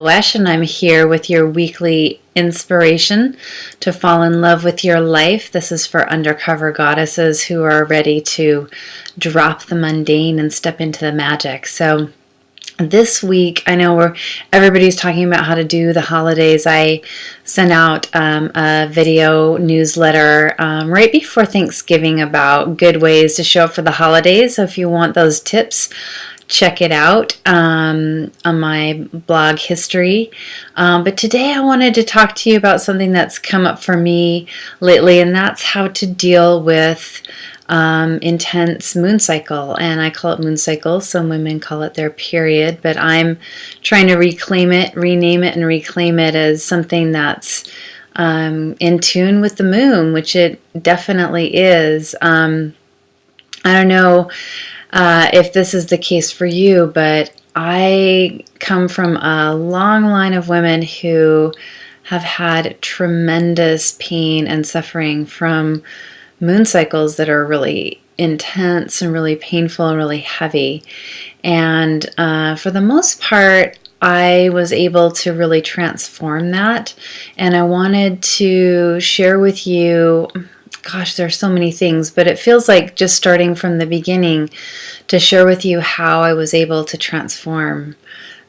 Elo'esh, and I'm here with your weekly inspiration to fall in love with your life. This is for undercover goddesses who are ready to drop the mundane and step into the magic. So this week, I know everybody's talking about how to do the holidays. I sent out a video newsletter right before Thanksgiving about good ways to show up for the holidays. So if you want those tips, check it out on my blog history. But today I wanted to talk to you about something that's come up for me lately, and that's how to deal with intense moon cycle. And I call it moon cycle. Some women call it their period, but I'm trying to rename it, and reclaim it as something that's in tune with the moon, which it definitely is. I don't know if this is the case for you, but I come from a long line of women who have had tremendous pain and suffering from moon cycles that are really intense and really painful and really heavy. And for the most part, I was able to really transform that. And I wanted to share with you, gosh, there's so many things, but it feels like just starting from the beginning to share with you how I was able to transform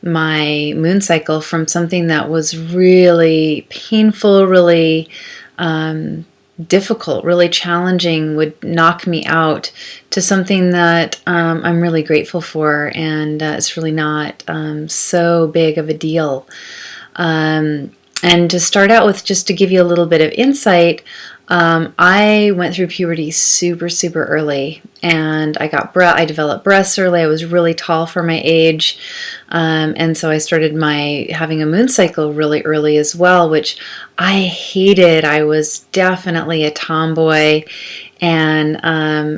my moon cycle from something that was really painful, really difficult, really challenging, would knock me out, to something that I'm really grateful for, and it's really not so big of a deal. And to start out with, just to give you a little bit of insight, I went through puberty super early, and I developed breasts early. I was really tall for my age, and so I started having a moon cycle really early as well, which I hated. I was definitely a tomboy, and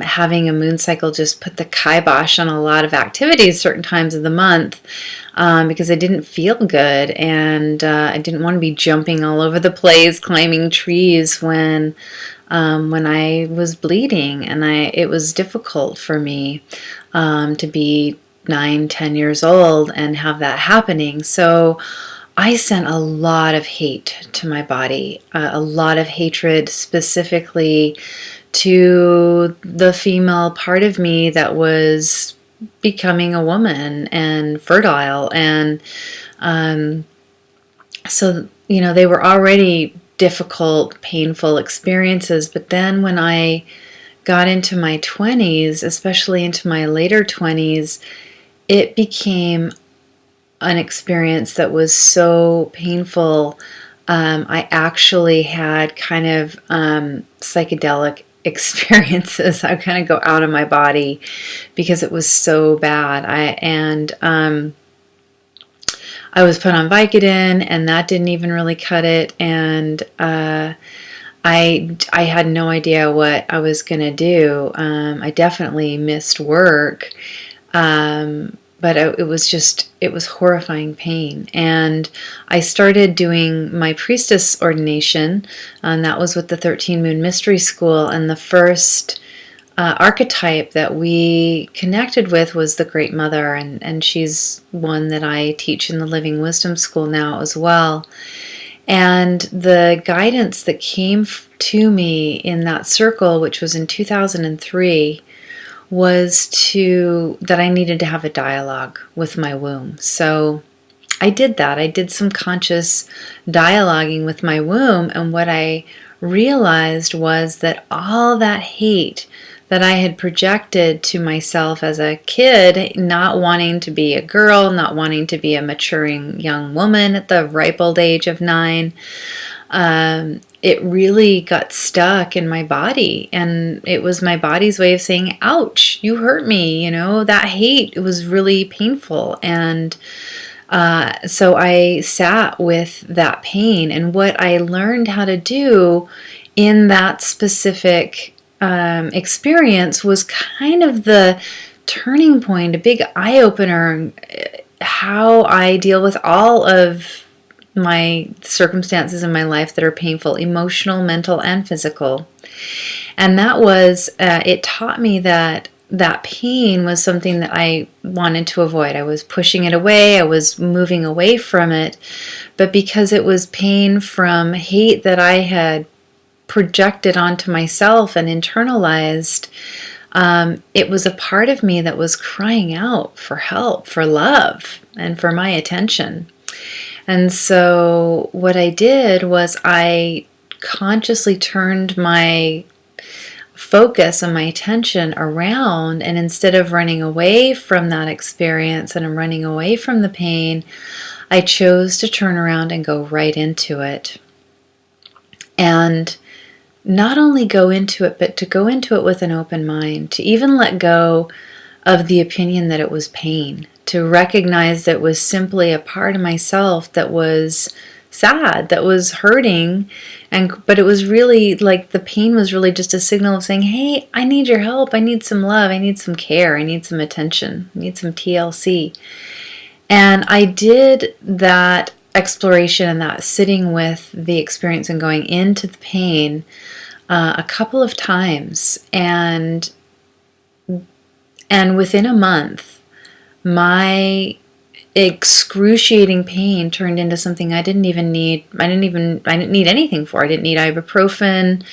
having a moon cycle just put the kibosh on a lot of activities certain times of the month, because I didn't feel good, and I didn't want to be jumping all over the place, climbing trees when I was bleeding, and it was difficult for me to be 9-10 years old and have that happening. So I sent a lot of hate to my body, a lot of hatred specifically to the female part of me that was becoming a woman and fertile. And so, they were already difficult, painful experiences. But then when I got into my 20s, especially into my later 20s, it became an experience that was so painful. I actually had kind of psychedelic experiences. I kind of go out of my body because it was so bad. I was put on Vicodin, and that didn't even really cut it. And I had no idea what I was going to do. I definitely missed work. But it was horrifying pain. And I started doing my priestess ordination, and that was with the 13 Moon Mystery School. And the first archetype that we connected with was the Great Mother, and she's one that I teach in the Living Wisdom School now as well. And the guidance that came to me in that circle, which was in 2003, was that I needed to have a dialogue with my womb. So I did that. I did some conscious dialoguing with my womb, and what I realized was that all that hate that I had projected to myself as a kid, not wanting to be a girl, not wanting to be a maturing young woman at the ripe old age of 9, it really got stuck in my body, and it was my body's way of saying, ouch, you hurt me, that hate, it was really painful. And so I sat with that pain, and what I learned how to do in that specific experience was kind of the turning point, a big eye-opener, how I deal with all of my circumstances in my life that are painful, emotional, mental, and physical. And that was, it taught me that that pain was something that I wanted to avoid. I was pushing it away. I was moving away from it. But because it was pain from hate that I had projected onto myself and internalized, it was a part of me that was crying out for help, for love, and for my attention. And so what I did was I consciously turned my focus and my attention around, and instead of running away from that experience and running away from the pain, I chose to turn around and go right into it. And not only go into it, but to go into it with an open mind, to even let go of the opinion that it was pain, to recognize that it was simply a part of myself that was sad, that was hurting, but it was really like the pain was really just a signal of saying, hey, I need your help, I need some love, I need some care, I need some attention, I need some TLC. And I did that exploration and that sitting with the experience and going into the pain a couple of times, and within a month, my excruciating pain turned into something I didn't even need. I didn't need anything for. I didn't need ibuprofen.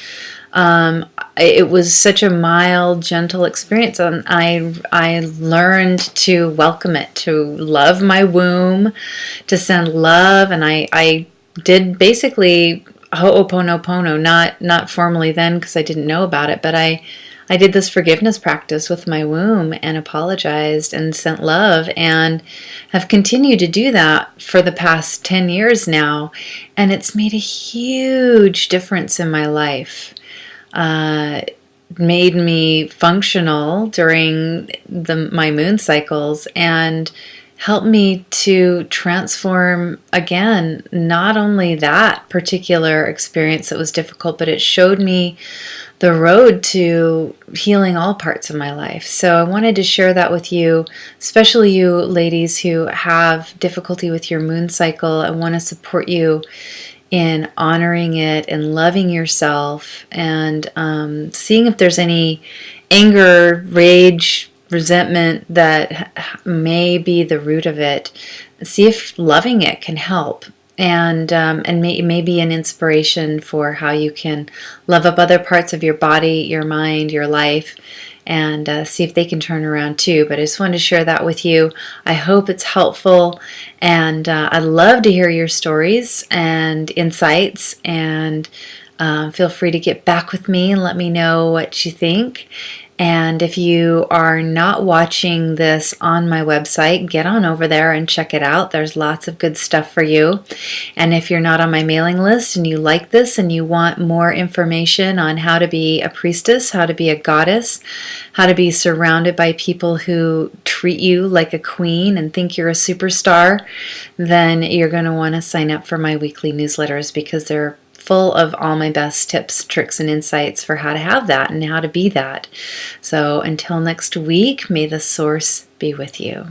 It was such a mild, gentle experience, and I learned to welcome it, to love my womb, to send love, and I did basically Ho'oponopono, not formally then because I didn't know about it, but I did this forgiveness practice with my womb and apologized and sent love, and have continued to do that for the past 10 years now, and it's made a huge difference in my life. Made me functional during my moon cycles, and helped me to transform, again, not only that particular experience that was difficult, but it showed me the road to healing all parts of my life. So I wanted to share that with you, especially you ladies who have difficulty with your moon cycle. I want to support you in honoring it and loving yourself, and seeing if there's any anger, rage, resentment that may be the root of it. See if loving it can help, and may be an inspiration for how you can love up other parts of your body, your mind, your life, and see if they can turn around too. But I just wanted to share that with you. I hope it's helpful, and I'd love to hear your stories and insights, and feel free to get back with me and let me know what you think. And if you are not watching this on my website, get on over there and check it out. There's lots of good stuff for you. And if you're not on my mailing list and you like this and you want more information on how to be a priestess, how to be a goddess, how to be surrounded by people who treat you like a queen and think you're a superstar, then you're going to want to sign up for my weekly newsletters, because they're full of all my best tips, tricks, and insights for how to have that and how to be that. So until next week, may the source be with you.